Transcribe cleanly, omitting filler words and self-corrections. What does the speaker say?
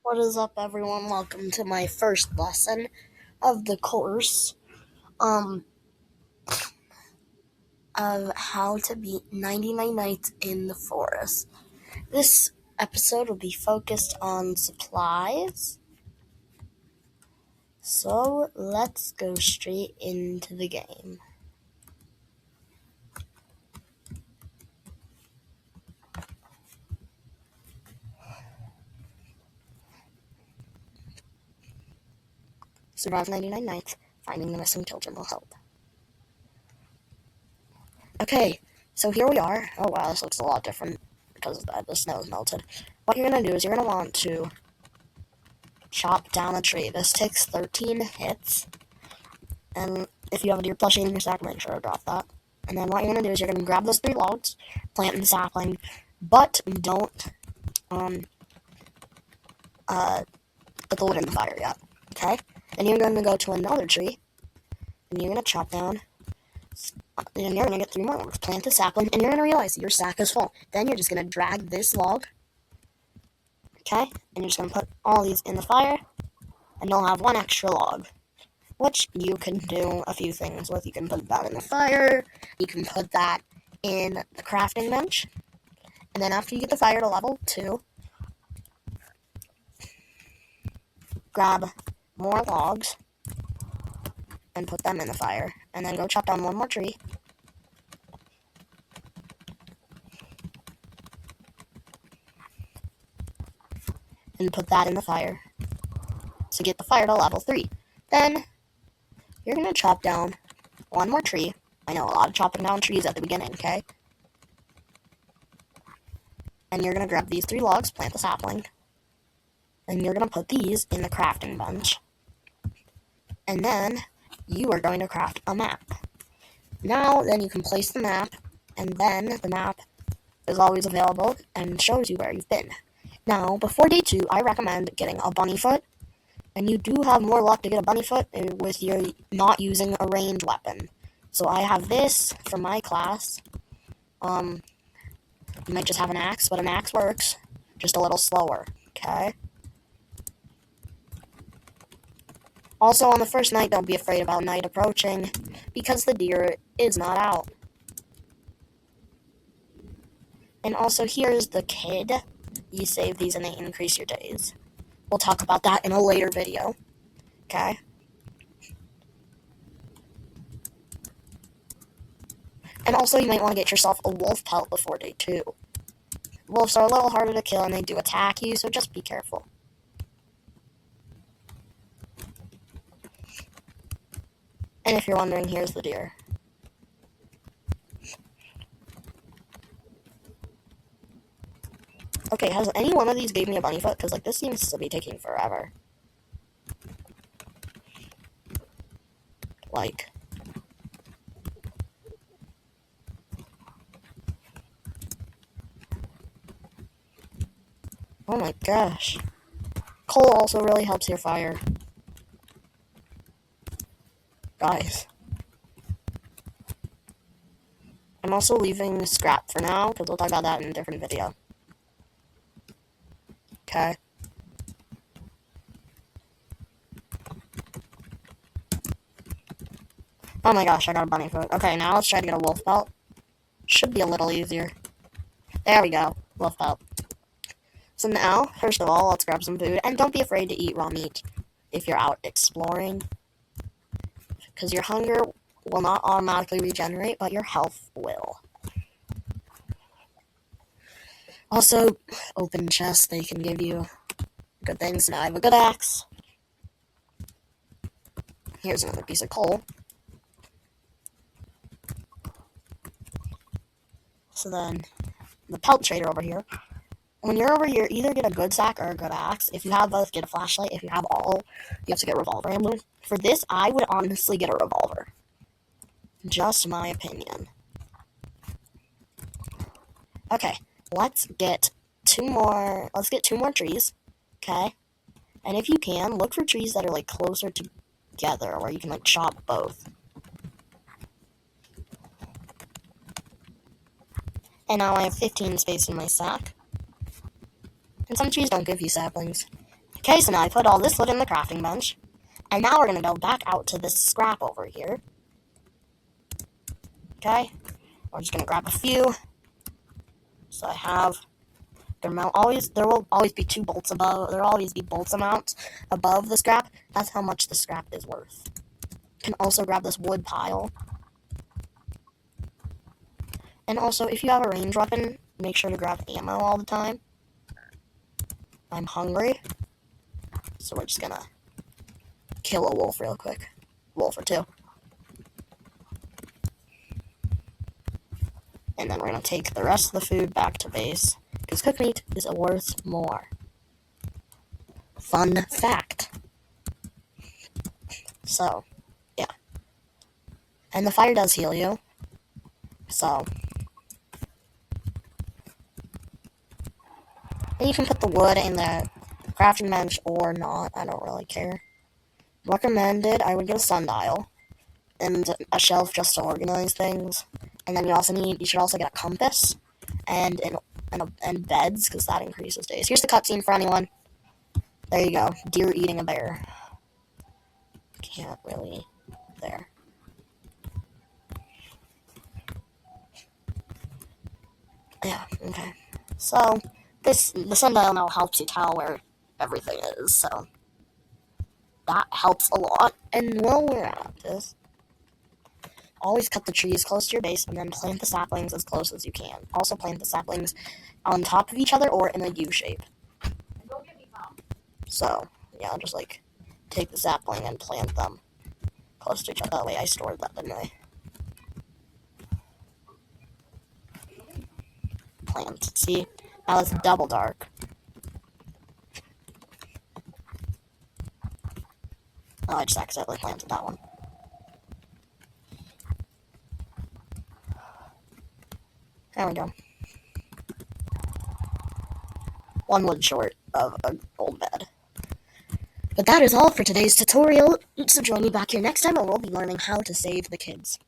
What is up, everyone? Welcome to my first lesson of the course um, of how to beat 99 Nights in the Forest. This episode will be focused on supplies. So let's go straight into the game. Survive 99 nights. Finding the missing children will help. Okay, so here we are. Oh wow, this looks a lot different because the snow is melted. What you're going to do is you're going to want to chop down a tree. This takes 13 hits. And if you have a deer plushie in your sack, make sure to drop that. And then what you're going to do is you're going to grab those 3 logs, plant in the sapling, but don't put the wood in the fire yet. Okay? Then you're going to go to another tree, and you're going to chop down, and you're going to get 3 more logs, plant the sapling, and you're going to realize your sack is full. Then you're just going to drag this log, okay? And you're just going to put all these in the fire, and you'll have 1 extra log, which you can do a few things with. You can put that in the fire, you can put that in the crafting bench, and then after you get the fire to level 2, grab more logs and put them in the fire, and then go chop down 1 more tree, and put that in the fire to get the fire to level 3. Then you're going to chop down 1 more tree. I know, a lot of chopping down trees at the beginning, okay? And you're going to grab these 3 logs, plant the sapling, and you're going to put these in the crafting bench. And then you are going to craft a map. Now, then you can place the map, and then the map is always available and shows you where you've been. Now, before day 2, I recommend getting a bunny foot, and you do have more luck to get a bunny foot with your not using a ranged weapon. So I have this from my class. You might just have an axe, but an axe works, just a little slower, okay? Also, on the first night, don't be afraid about night approaching, because the deer is not out. And also, here's the kid. You save these and they increase your days. We'll talk about that in a later video, okay? And also, you might want to get yourself a wolf pelt before day 2. Wolves are a little harder to kill and they do attack you, so just be careful. And if you're wondering, here's the deer. Okay, has any one of these gave me a bunny foot? Because, this seems to be taking forever. Oh my gosh. Coal also really helps your fire. Guys. I'm also leaving scrap for now, because we'll talk about that in a different video. Okay. Oh my gosh, I got a bunny foot. Okay, now let's try to get a wolf pelt. Should be a little easier. There we go. Wolf pelt. So now, first of all, let's grab some food. And don't be afraid to eat raw meat if you're out exploring, because your hunger will not automatically regenerate, but your health will. Also, open chests, they can give you good things. Now I have a good axe. Here's another piece of coal. So then, the pelt trader over here. When you're over here, either get a good sack or a good axe. If you have both, get a flashlight. If you have all, you have to get revolver ammo. For this, I would honestly get a revolver. Just my opinion. Okay, let's get 2 more trees, okay? And if you can, look for trees that are, closer together, where you can, chop both. And now I have 15 space in my sack. And some trees don't give you saplings. Okay, so now I put all this wood in the crafting bench. And now we're going to go back out to this scrap over here. Okay, we're just going to grab a few. So I have, there will always be two bolts above, there will always be bolts amounts above the scrap. That's how much the scrap is worth. You can also grab this wood pile. And also, if you have a range weapon, make sure to grab ammo all the time. I'm hungry, so we're just going to kill a wolf real quick. Wolf or two. And then we're going to take the rest of the food back to base, because cooked meat is worth more. Fun fact. So, yeah. And the fire does heal you. So, and you can put the wood in the crafting bench or not. I don't really care. Recommended, I would get a sundial and a shelf just to organize things. And then you should also get a compass and beds, because that increases days. Here's the cutscene for anyone. There you go. Deer eating a bear. Can't really. There. Yeah, okay. So, the sundial now helps you tell where everything is, so that helps a lot. And while we're at this, always cut the trees close to your base and then plant the saplings as close as you can. Also plant the saplings on top of each other or in a U shape. So, yeah, just like take the sapling and plant them close to each other. That way I stored that, didn't I? Plant. See? Now it's double dark. Oh, I just accidentally planted that one. There we go. One wood short of an old bed. But that is all for today's tutorial, so join me back here next time where we'll be learning how to save the kids.